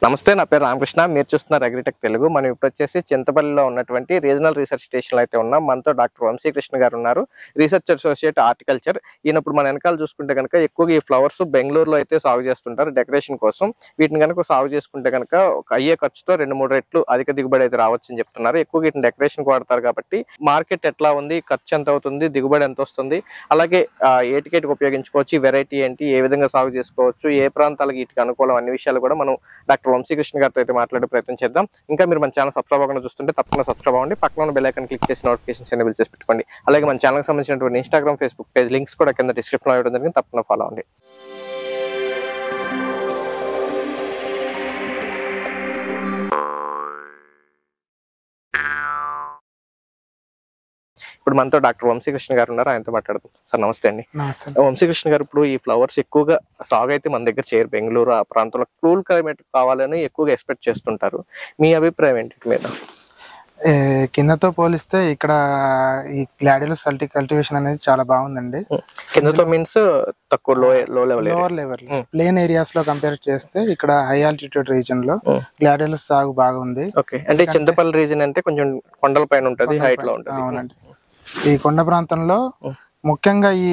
నమస్తే, నా పేరు రామకృష్ణ. మీరు చూస్తున్నారు అగ్రిటెక్ తెలుగు. మనం ఇప్పుడు వచ్చేసి చింతపల్లిలో ఉన్నటువంటి రీజనల్ రీసెర్చ్ స్టేషన్ అయితే ఉన్నాం. మనతో డాక్టర్ వంశీకృష్ణ గారు ఉన్నారు, రీసెర్చ్ అసోసియేట్ హార్టికల్చర్. ఈయనప్పుడు మన వెనకాల చూసుకుంటే కనుక ఎక్కువగా ఈ ఫ్లవర్స్ బెంగళూరులో అయితే సాగు చేస్తుంటారు డెకరేషన్ కోసం. వీటిని కనుక సాగు చేసుకుంటే కనుక అయ్యే ఖర్చుతో 2-3 రెట్లు అధిక దిగుబడి అయితే రావచ్చు అని చెప్తున్నారు. ఎక్కువగా వీటిని డెకరేషన్ వాడతారు కాబట్టి మార్కెట్ ఎట్లా ఉంది, ఖర్చు ఎంత అవుతుంది, దిగుబడి ఎంత వస్తుంది, అలాగే ఏటికేటికి ఉపయోగించుకోవచ్చు, వెరైటీ ఏంటి, ఏ విధంగా సాగు చేసుకోవచ్చు, ఏ ప్రాంతాలకు వీటికి అనుకూలం, అన్ని విషయాలు కూడా మనం డాక్టర్ వంశీకృష్ణ గారితో అయితే మాట్లాడే ప్రయత్నం చేద్దాం. ఇంకా మీరు మన ఛానల్ సబ్స్క్రైబ్ అవ్వకుండా చూస్తుంటే తప్పకుండా సబ్స్క్రైబ్ అవ్వండి, పక్కన ఉన్న బెల్ ఐకాన్ క్లిక్ చేసి నోటిఫికేషన్స్ ఎనేబుల్ చేసి పెట్టుకోండి. అలాగే మన ఛానల్కి సంబంధించినటువంటి ఇన్స్టాగ్రామ్, ఫేస్బుక్ పేజ్ లింక్స్ కూడా కింద డిస్క్రిప్షన్లో ఇవ్వడం జరిగింది, తప్పకుండా ఫాలో అవ్వండి. ఇప్పుడు మనతో డాక్టర్ వంశీకృష్ణ గారు ఉన్నారు, ఆయనతో మాట్లాడదాం. సార్ నమస్తే అండి. వంశీకృష్ణ గారు, ఇప్పుడు ఈ ఫ్లవర్స్ ఎక్కువగా సాగు అయితే మన దగ్గర చేయరు. బెంగళూరు ఆ ప్రాంతంలో కూల్ క్లైమేట్ కావాలని ఎక్కువగా ఎక్స్పెక్ట్ చేస్తుంటారు. మీ అభిప్రాయం ఏంటి మీద? కిందతో పోలిస్తే ఇక్కడ ఈ గ్లాడియోలస్ కల్టివేషన్ అనేది చాలా బాగుందండి. కిందతో మీన్స్ తక్కువ లోవర్ లెవెల్ ప్లేన్ ఏరియాస్ లో కంపేర్ చేస్తే ఇక్కడ హై ఆల్టిట్యూడ్ రీజన్ లో గ్లాడియోలస్ సాగు బాగుంది. అంటే చింతపల్లి రీజన్ అంటే కొంచెం కొండల పైన ఉంటది, హైట్ లో ఉంటది. అవునండి, ఈ కొండ ప్రాంతంలో ముఖ్యంగా ఈ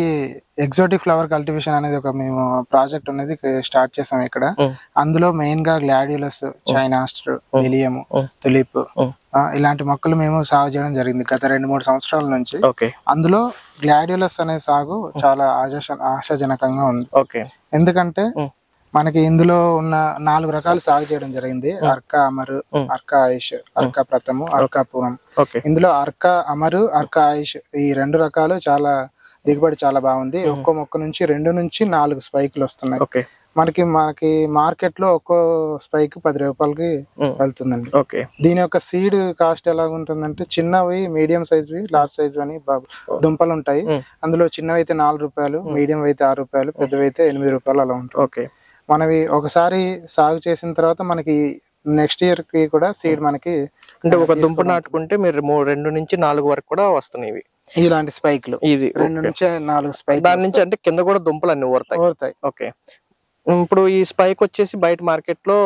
ఎగ్జోటిక్ ఫ్లవర్ కల్టివేషన్ అనేది ఒక మేము ప్రాజెక్ట్ అనేది స్టార్ట్ చేసాం ఇక్కడ. అందులో మెయిన్ గా గ్లాడియోలస్, చైనాస్టర్, లిలియం, తులిప్ ఇలాంటి మొక్కలు మేము సాగు చేయడం జరిగింది గత 2-3 సంవత్సరాల నుంచి. అందులో గ్లాడియోలస్ అనే సాగు చాలా ఆశాజనకంగా ఉంది. ఎందుకంటే మనకి ఇందులో ఉన్న 4 రకాలు సాగు చేయడం జరిగింది. అర్కా అమరు, అర్కా ఆయుష్, అర్కా ప్రథము, అర్కా పూనం. ఇందులో అర్కా అమరు, అర్కా ఆయుష్ ఈ 2 రకాలు చాలా దిగుబడి చాలా బాగుంది. ఒక్కో మొక్క నుంచి 2 నుంచి 4 స్పైకులు వస్తున్నాయి. మనకి మార్కెట్ లో ఒక్కో స్పైక్ 10 రూపాయలకి వెళ్తుందండి. దీని యొక్క సీడ్ కాస్ట్ ఎలా ఉంటుందంటే, చిన్నవి, మీడియం సైజ్వి, లార్జ్ సైజ్ అని దుంపలు ఉంటాయి. అందులో చిన్నవి అయితే 4 రూపాయలు, మీడియం అయితే 6 రూపాయలు, పెద్దవి అయితే 8 రూపాయలు అలా ఉంటాయి. మనవి ఒకసారి సాగు చేసిన తర్వాత మనకి నెక్స్ట్ ఇయర్ కి కూడా సీడ్ మనకి అంటే ఒక దుంప నాటుకుంటే మీరు 2 నుంచి 4 వరకు కూడా వస్తున్నాయి ఇలాంటి స్పైక్లు. ఇది 2 నుంచి 4 స్పైక్. దాని నుంచి అంటే కింద కూడా దుంపలు అన్ని ఊరుతాయి. ఓకే, ఇప్పుడు ఈ స్పైక్ వచ్చేసి బయట మార్కెట్ లో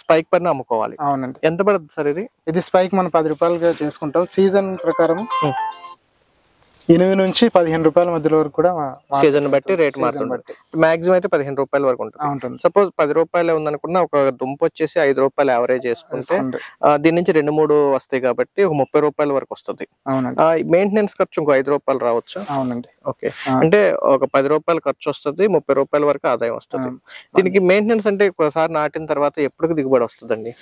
స్పైక్ పైన అమ్ముకోవాలి. అవునండి. ఎంత పడుతుంది సార్ ఇది స్పైక్ మనం 10 రూపాయలుగా చేసుకుంటాం. సీజన్ ప్రకారం 8 నుంచి 15 రూపాయల మధ్యలో వరకు కూడా సీజన్ బట్టి రేట్ మారుతుంది. మాక్సిమం అయితే 15 రూపాయల వరకు ఉంటుంది. సపోజ్ 10 రూపాయలు ఉందనుకున్నా, ఒక దుంప వచ్చేసి 5 రూపాయలు యావరేజ్ చేసుకుంటే దీని నుంచి 2-3 వస్తాయి కాబట్టి ఒక 30 రూపాయల వరకు వస్తుంది. మెయింటెనెన్స్ ఖర్చు ఇంకో 5 రూపాయలు రావచ్చు. అవునండి. ఓకే, అంటే ఒక 10 రూపాయలు ఖర్చు వస్తుంది, 30 రూపాయల వరకు ఆదాయం వస్తుంది. దీనికి మెయింటెనెన్స్ అంటే ఒకసారి నాటిన తర్వాత ఎప్పటికి దిగుబడి వస్తుందండి?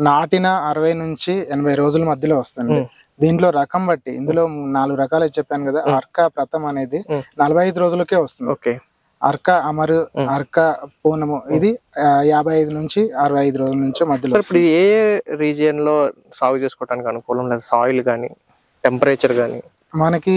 నాటిన 60 నుంచి 80 రోజుల మధ్యలో వస్తుంది. దీంట్లో రకం బట్టి, ఇందులో 4 రకాలు చెప్పాను కదా. అర్కా ప్రథమ్ అనేది 45 రోజులకే వస్తుంది. అర్కా అమరు, అర్కా పూనము ఇది 55 నుంచి 65 రోజుల నుంచి మధ్యలో. ఇప్పుడు ఏ రీజియన్ లో సాగు చేసుకోవడానికి అనుకూలం, లేదా సాయిల్ గానీ, టెంపరేచర్ గానీ? మనకి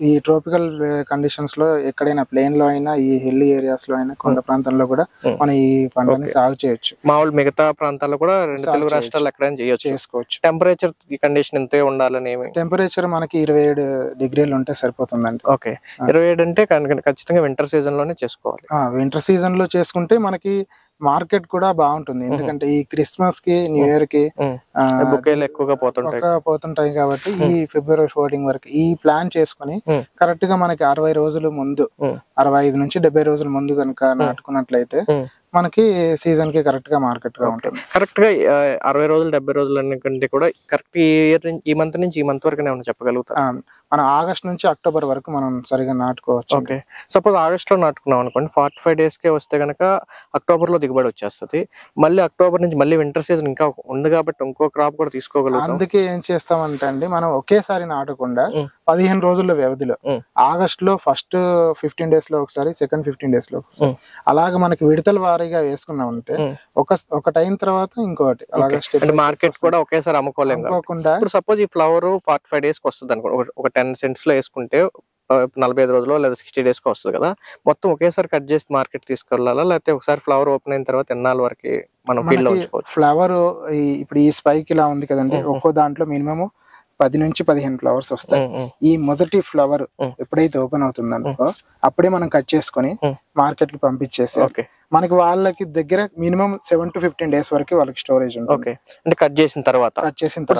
ఈ ట్రోపికల్ కండిషన్స్ లో ఎక్కడైనా ప్లేన్ లో అయినా, ఈ హిల్లీ ఏరియాస్ లో అయినా, కొండ ప్రాంతంలో కూడా మనం ఈ పంటని సాగు చేయొచ్చు. మామూలు మిగతా ప్రాంతాల్లో కూడా 2 తెలుగు రాష్ట్రాలు ఎక్కడైనా చేసుకోవచ్చు. టెంపరేచర్ కండిషన్ ఎంతే ఉండాలని? టెంపరేచర్ మనకి 27 డిగ్రీలు ఉంటే సరిపోతుందండి. ఓకే, 27 అంటే ఖచ్చితంగా వింటర్ సీజన్ లోనే చేసుకోవాలి. వింటర్ సీజన్ లో చేసుకుంటే మనకి మార్కెట్ కూడా బాగుంటుంది. ఎందుకంటే ఈ క్రిస్మస్ కి, న్యూ ఇయర్ కి బొకేలు ఎక్కువగా పోతుంటాయి కాబట్టి ఈ ఫిబ్రవరి 14 వరకు ఈ ప్లాన్ చేసుకుని కరెక్ట్ గా మనకి 60 రోజుల ముందు, 65 నుంచి 70 రోజుల ముందు కనుక నాటుకున్నట్లయితే మనకి సీజన్ కి కరెక్ట్ గా మార్కెట్ గా ఉంటుంది. కరెక్ట్ గా 60 రోజులు 70 రోజులు కంటే కూడా కరెక్ట్ ఈ మంత్ నుంచి ఈ మంత్ వరకు ఏమైనా చెప్పగలుగుతాం? మనం ఆగస్ట్ నుంచి అక్టోబర్ వరకు మనం సరిగా నాటుకోవచ్చు. ఓకే, సపోజ్ ఆగస్ట్ లో నాటుకున్నాం అనుకోండి, 45 days కే వస్తే కనుక అక్టోబర్ లో దిగుబడి వచ్చేస్తుంది. మళ్ళీ అక్టోబర్ నుంచి మళ్ళీ వింటర్ సీజన్ ఇంకా ఉంది కాబట్టి ఇంకో క్రాప్ కూడా తీసుకోగలుగుతాం. అందుకే ఏం చేస్తామంటే అండి, మనం ఒకేసారి నాటకుండా 15 రోజుల వ్యవధిలో ఆగస్ట్ లో ఫస్ట్ 15 days లో ఒకసారి, సెకండ్ 15 days లో ఒకసారి, అలాగే మనకి విడతల వారీగా వేసుకున్నామంటే ఒకటి అయిన తర్వాత ఇంకోటి అలాగే మార్కెట్ కూడా ఒకేసారి అమ్ముకోలేకుండా. ఇప్పుడు సపోజ్ ఈ ఫ్లవర్ 45 days కి వస్తుంది అనుకో, ఒక 10 cents లో వేసుకుంటే 45 రోజుల్లో లేదా 60 days కి వస్తుంది కదా. మొత్తం ఒకేసారి కట్ చేసి మార్కెట్ తీసుకెళ్ళాలా, లేకపోతే ఒకసారి ఫ్లవర్ ఓపెన్ అయిన తర్వాత ఎన్నాళ్ళ వరకు మనం ఫీల్డ్ లో ఉంచుకోవచ్చు? ఫ్లవర్ ఇప్పుడు ఈ స్పైక్ ఇలా ఉంది కదండి, ఒక్కో దాంట్లో మినిమం 10 నుంచి 15 ఫ్లవర్స్ వస్తాయి. ఈ మొదటి ఫ్లవర్ ఎప్పుడైతే ఓపెన్ అవుతుందనుకో అప్పుడే మనం కట్ చేసుకొని మార్కెట్ కి పంపించేసి మనకి వాళ్ళకి దగ్గర మినిమం 7 to 15 days వరకు వాళ్ళకి స్టోరేజ్ ఉంటుంది. ఓకే, అంటే కట్ చేసిన తర్వాత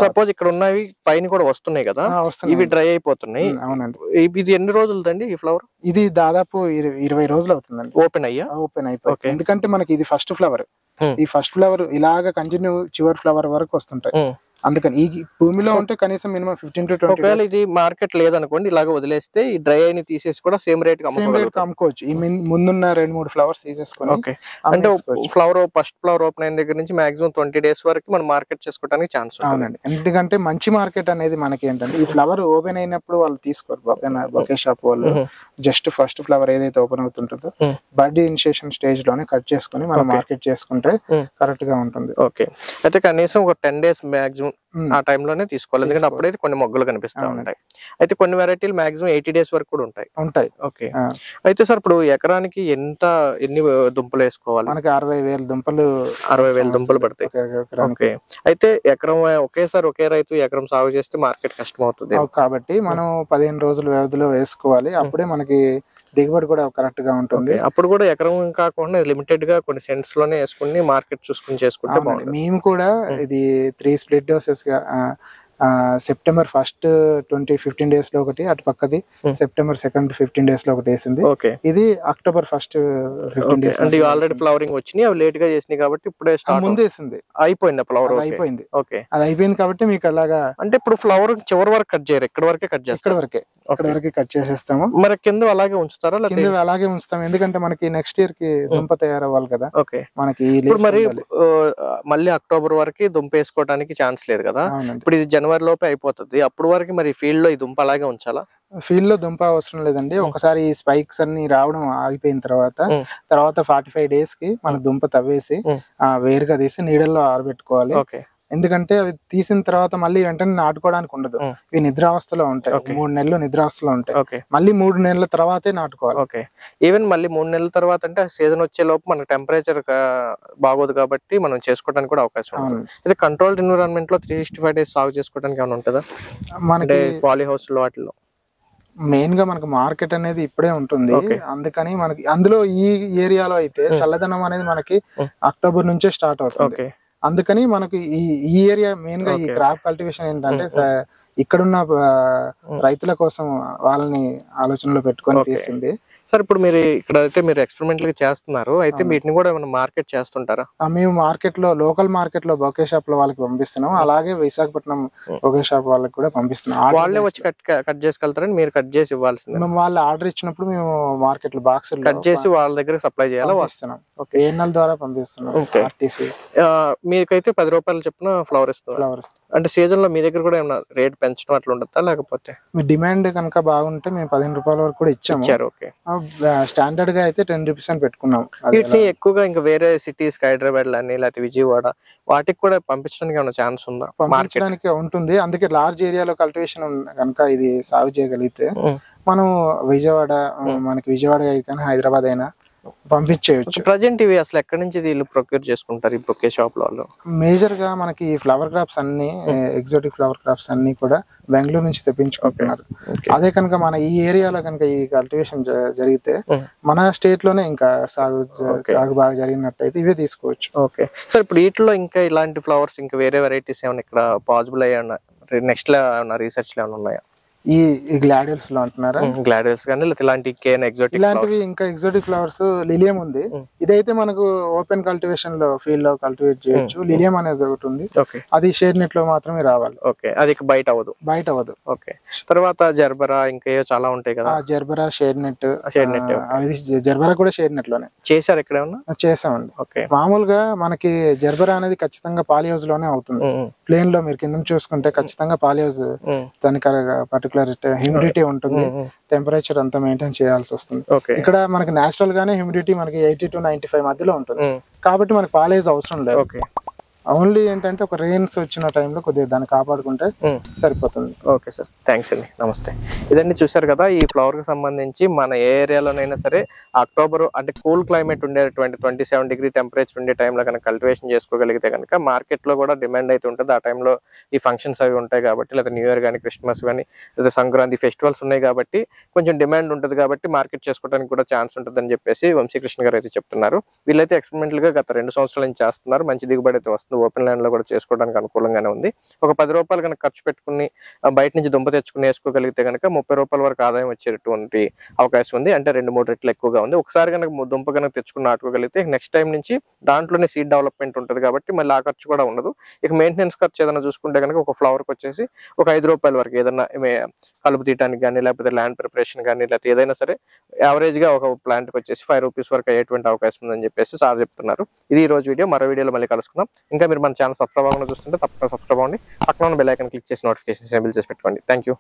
సపోజ్ ఇక్కడ ఉన్నవి పైన కూడా వస్తున్నాయి కదా, ఇవి డ్రై అయిపోతున్నాయి. అవునండి. ఇది ఎన్ని రోజులదండి ఈ ఫ్లవర్? ఇది దాదాపు 20 రోజులు అవుతుందండి ఓపెన్ అయిపోయి. ఎందుకంటే మనకి ఇది ఫస్ట్ ఫ్లవర్. ఈ ఫస్ట్ ఫ్లవర్ ఇలాగ కంటిన్యూ చివరి ఫ్లవర్ వరకు వస్తుంటాయి. అందుకని ఈ భూమిలో ఉంటే కనీసం మినిమం 15 to 20 ఒకవేళ ఇది మార్కెట్ లేదనుకోండి, ఇలాగ వదిలేస్తే ఈ డ్రై అయిన తీసేసి కూడా సేమ్ రేట్ అమ్ముకోవచ్చు. ఈ ముందున్న 2-3 ఫ్లవర్స్ తీసేసుకొని. ఓకే, అంటే ఫస్ట్ ఫ్లవర్ ఓపెన్ అయిన దగ్గర నుంచి మాక్సిమం 20 days వరకు మనం మార్కెట్ చేసుకోవడానికి ఛాన్స్. అవునండి, ఎందుకంటే మంచి మార్కెట్ అనేది మనకి ఏంటంటే ఈ ఫ్లవర్ ఓపెన్ అయినప్పుడు వాళ్ళు తీసుకోరు. బొకే షాప్ వాళ్ళు జస్ట్ ఫస్ట్ ఫ్లవర్ ఏదైతే ఓపెన్ అవుతుంటుందో బడ్ ఇనిషియేషన్ స్టేజ్ లోనే కట్ చేసుకుని మనం మార్కెట్ చేసుకుంటే కరెక్ట్ గా ఉంటుంది. ఓకే, అయితే కనీసం ఒక 10 days మాక్సిమం ఆ టైంలోనే తీసుకోవాలి, ఎందుకంటే అప్పుడైతే కొన్ని మొగ్గలు కనిపిస్తా ఉంటాయి. అయితే కొన్ని వెరైటీలు మాక్సిమం 80 days వరకు కూడా ఉంటాయి. ఓకే, అయితే సార్ ఇప్పుడు ఎకరానికి ఎన్ని దుంపలు వేసుకోవాలి? మనకి 60,000 దుంపలు 60,000 దుంపలు పడతాయి. ఓకే, అయితే ఎకరం ఒకేసారి ఒకే రైతు ఎకరం సాగు చేస్తే మార్కెట్ కష్టం అవుతుంది కాబట్టి మనం 15 రోజుల వ్యవధిలో వేసుకోవాలి. అప్పుడే మనకి దిగుబడి కూడా కరెక్ట్ గా ఉంటుంది. అప్పుడు కూడా ఎకరం కాకుండా లిమిటెడ్ గా కొన్ని సెంట్స్ లోనే వేసుకుని మార్కెట్ చూసుకుని చేసుకుంటే బాగుంటుంది. మేము కూడా ఇది 3 split doses గా September 1st 15 days లో ఒకటి, అటు పక్కది September 2nd 15 days లో ఒకటి వేసింది. ఇది October 1st 15 days. అంటే ఆల్రెడీ ఫ్లవరింగ్ వచ్చినాయి, అవి లేట్ గా చేసినాయి కాబట్టి ఇప్పుడే ముందు వేసింది. అయిపోయింది ఫ్లవర్, అయిపోయింది. ఓకే, అది అయిపోయింది కాబట్టి మీకు అలాగా. అంటే ఇప్పుడు ఫ్లవర్ చివరి వరకు కట్ చేయరు, ఇక్కడ వరకే కట్ చేస్తారు. ఇక్కడ వరకే కట్ చేసేస్తాము. మరి కింద అలాగే ఉంచుతారా? కింద అలాగే ఉంచుతాం, ఎందుకంటే మనకి నెక్స్ట్ ఇయర్ కి దుంప తయారవ్వాలి కదా. ఓకే, మనకి మరి మళ్ళీ అక్టోబర్ వరకు దుంప వేసుకోవడానికి ఛాన్స్ లేదు కదా. ఇప్పుడు ఇది జనవరి లోపే అయిపోతుంది, అప్పుడు వరకు మరి ఫీల్డ్ లో ఈ దుంప అలాగే ఉంచాలా? ఫీల్డ్ లో దుంప అవసరం లేదండి. ఒకసారి ఈ స్పైక్స్ అన్ని రావడం ఆగిపోయిన తర్వాత 45 days కి మన దుంప తవ్వేసి వేరుగా తీసి నీడల్లో ఆరబెట్టుకోవాలి. ఎందుకంటే అవి తీసిన తర్వాత మళ్ళీ వెంటనే నాటుకోవడానికి ఉండదు. ఇవి నిద్రావస్థలో ఉంటాయి, 3 నెలలు నిద్రావస్థలో ఉంటాయి. మళ్ళీ 3 నెలల తర్వాతే నాటుకోవాలి. ఓకే, ఈవెన్ మళ్ళీ 3 నెలల తర్వాత అంటే సీజన్ వచ్చే లోపు మనకు టెంపరేచర్ బాగోదు కాబట్టి మనం చేసుకోవడానికి కూడా అవకాశం ఉంది. అయితే కంట్రోల్డ్ ఎన్విరాన్మెంట్ లో 365 days సాగు చేసుకోవడానికి ఏమైనా ఉంటుందా మనకి పాలీ హౌస్ లో వాటిలో? మెయిన్ గా మనకు మార్కెట్ అనేది ఇప్పుడే ఉంటుంది, అందుకని మనకి అందులో ఈ ఏరియాలో అయితే చల్లదనం అనేది మనకి అక్టోబర్ నుంచే స్టార్ట్ అవుతుంది. అందుకని మనకి ఈ ఏరియా మెయిన్ గా ఈ క్రాప్ కల్టివేషన్ ఏంటంటే ఇక్కడున్న రైతుల కోసం వాళ్ళని ఆలోచనలో పెట్టుకొని తీసింది. సార్ ఇప్పుడు మీరు ఇక్కడ అయితే మీరు ఎక్స్పెరిమెంటల్ గా చేస్తున్నారు, అయితే వీటిని కూడా ఏమైనా మార్కెట్ చేస్తుంటారా? మేము మార్కెట్ లో లోకల్ మార్కెట్ లో బొకే షాప్ లో వాళ్ళకి పంపిస్తున్నాం, అలాగే విశాఖపట్నం బొకే షాప్ వాళ్ళకి కూడా పంపిస్తున్నాం. వాళ్ళే వచ్చి కట్ చేసుకెళ్తారని మీరు కట్ చేసి ఇవ్వాల్సింది? మేము వాళ్ళు ఆర్డర్ ఇచ్చినప్పుడు మేము మార్కెట్ లో బాక్స్ కట్ చేసి వాళ్ళ దగ్గర సప్లై చేయాలా? వస్తున్నాం, ఏఎన్ఎల్ ద్వారా పంపిస్తున్నాం. మీకైతే 10 రూపాయలు చెప్పిన ఫ్లవర్ ఇస్తాం. అంటే సీజన్ లో మీ దగ్గర కూడా ఏమైనా రేట్ పెంచడం అట్లా ఉంటుందా, లేకపోతే మీ డిమాండ్ కనుక బాగుంటే మేము 15 రూపాయల వరకు కూడా ఇచ్చాము. ఓకే, స్టాండర్డ్ గా అయితే 10 rupees అని పెట్టుకున్నాం. వీటిని ఎక్కువగా ఇంకా వేరే సిటీస్ హైదరాబాద్ అని లేకపోతే విజయవాడ వాటికి కూడా పంపించడానికి ఏమైనా ఛాన్స్ ఉందా? పంపించడానికి ఉంటుంది, అందుకే లార్జ్ ఏరియాలో కల్టివేషన్ కనుక ఇది సాగు చేయగలిగితే మనం విజయవాడ, మనకి విజయవాడ కానీ హైదరాబాద్ అయినా పంపించేయచ్చు. ప్రజెంట్ ఇవి అసలు ఎక్కడి నుంచి వీళ్ళు ప్రొక్యూర్ చేసుకుంటారు ఈ బొకే షాప్ లో? మేజర్ గా మనకి ఫ్లవర్ క్రాప్స్ అన్ని ఎగ్జాటిక్ ఫ్లవర్ క్రాప్స్ అన్ని కూడా బెంగళూరు నుంచి తెప్పించుకుంటున్నారు. అదే కనుక మన ఈ ఏరియాలో కనుక ఈ కల్టివేషన్ జరిగితే మన స్టేట్ లోనే ఇంకా సాగు బాగా జరిగినట్టయితే ఇవే తీసుకోవచ్చు. ఓకే సార్, ఇప్పుడు వీటిలో ఇంకా ఇలాంటి ఫ్లవర్స్ ఇంకా వేరే వెరైటీస్ ఏమైనా ఇక్కడ పాసిబుల్ అయ్యా నెక్స్ట్ లో ఏమైనా రీసెర్చ్ లో ఏమైనా ఉన్నాయా? ఈ గ్లాడియల్స్ లో అంటున్నారా? గ్లాడియల్స్ కానీ ఇలాంటి ఎగ్జాటిక్ ఇలాంటివి ఇంకా ఎగ్జాటిక్ ఫ్లవర్స్ లిలియం ఉంది. ఇదైతే మనకు ఓపెన్ కల్టివేషన్ లో ఫీల్డ్ లో కల్టివేట్ చేయొచ్చు. లిలియం అనేది ఒకటి ఉంది, అది షేడ్ నెట్ లో మాత్రమే రావాలి. ఓకే, అది బయట అవ్వదు. ఓకే, తర్వాత జర్బరా ఇంకా చాలా ఉంటాయి కదా. జర్బరా షేడ్ నెట్ అది జర్బరా కూడా షేడ్ నెట్ లోనే చేశారు. ఇక్కడ ఏమన్నా చేసామండి. మామూలుగా మనకి జర్బరా అనేది ఖచ్చితంగా పాలీ హౌస్ లోనే అవుతుంది. ప్లేన్ లో మీరు కింద చూసుకుంటే ఖచ్చితంగా పాలీ హౌస్ దానికి హ్యూమిడిటీ ఉంటుంది, టెంపరేచర్ అంతా మెయింటైన్ చేయాల్సి వస్తుంది. ఇక్కడ మనకి నేచురల్ గానే హ్యూమిడిటీ మనకి 80 to 95 మధ్యలో ఉంటుంది, కాబట్టి మనకి పాలేజ్ అవసరం లేదు. ఓన్లీ ఏంటంటే ఒక రెయిన్స్ వచ్చిన టైంలో కొద్దిగా దాన్ని కాపాడుకుంటే సరిపోతుంది. ఓకే సార్, థ్యాంక్స్ అండి, నమస్తే. ఇదండి చూసారు కదా, ఈ ఫ్లవర్ కి సంబంధించి మన ఏ ఏరియాలోనైనా సరే అక్టోబర్ అంటే కూల్ క్లైమేట్ ఉండేటువంటి 27 డిగ్రీ టెంపరేచర్ ఉండే టైంలో కనుక కల్టివేషన్ చేసుకోగలిగితే కనుక మార్కెట్ లో కూడా డిమాండ్ అయితే ఉంటుంది. ఆ టైంలో ఈ ఫంక్షన్స్ అవి ఉంటాయి కాబట్టి, లేదా న్యూ ఇయర్ కానీ క్రిస్మస్ కానీ లేదా సంక్రాంతి ఫెస్టివల్స్ ఉన్నాయి కాబట్టి కొంచెం డిమాండ్ ఉంటుంది కాబట్టి మార్కెట్ చేసుకోవడానికి కూడా ఛాన్స్ ఉంటుందని చెప్పేసి వంశీకృష్ణ గారు అయితే చెప్తున్నారు. వీళ్ళైతే ఎక్స్పెరిమెంటల్ గా గత 2 సంవత్సరాల నుంచి చేస్తున్నారు. మంచి దిగుబడి అయితే వస్తుంది. ఓపెన్ ల్యాండ్ లో కూడా చేసుకోవడానికి అనుకూలంగానే ఉంది. ఒక 10 రూపాయలు కనుక ఖర్చు పెట్టుకుని బయట నుంచి దుంప తెచ్చుకుని వేసుకోగలిగితే కనుక 30 రూపాయల వరకు ఆదాయం వచ్చేటువంటి అవకాశం ఉంది. అంటే 2-3 రెట్లు ఎక్కువగా ఉంది. ఒకసారి కనుక దుంప కనుక తెచ్చుకుని నాటుకోగలిగితే నెక్స్ట్ టైం నుంచి దాంట్లోనే సీడ్ డెవలప్మెంట్ ఉంటుంది కాబట్టి మళ్ళీ ఆ ఖర్చు కూడా ఉండదు. ఇక మెయింటెనెన్స్ ఖర్చు ఏదైనా చూసుకుంటే కనుక ఒక ఫ్లవర్కి వచ్చేసి ఒక 5 రూపాయల వరకు ఏదైనా కలుపు తీయడానికి కానీ లేకపోతే ల్యాండ్ ప్రిపరేషన్ కానీ లేకపోతే ఏదైనా సరే యావరేజ్ గా ఒక ప్లాంట్కి వచ్చేసి 5 రూపీస్ వరకు అయ్యేటువంటి అవకాశం ఉందని చెప్పేసి సార్ చెప్తున్నారు. ఇది ఈ రోజు వీడియో. మరో వీడియోలో మళ్ళీ కలుసుకుందాం. ఇంకా మీరు మన ఛానల్ సబ్స్క్రైబ్ అవ్వకుండా చూస్తుంటే తప్పకుండా సబ్స్క్రైబ్ అవ్వండి. పక్కన ఉన్న బెల్ ఐకాన్ క్లిక్ చేసి నోటిఫికేషన్స్ ఎనేబుల్ చేసి పెట్టుకోండి. Thank you.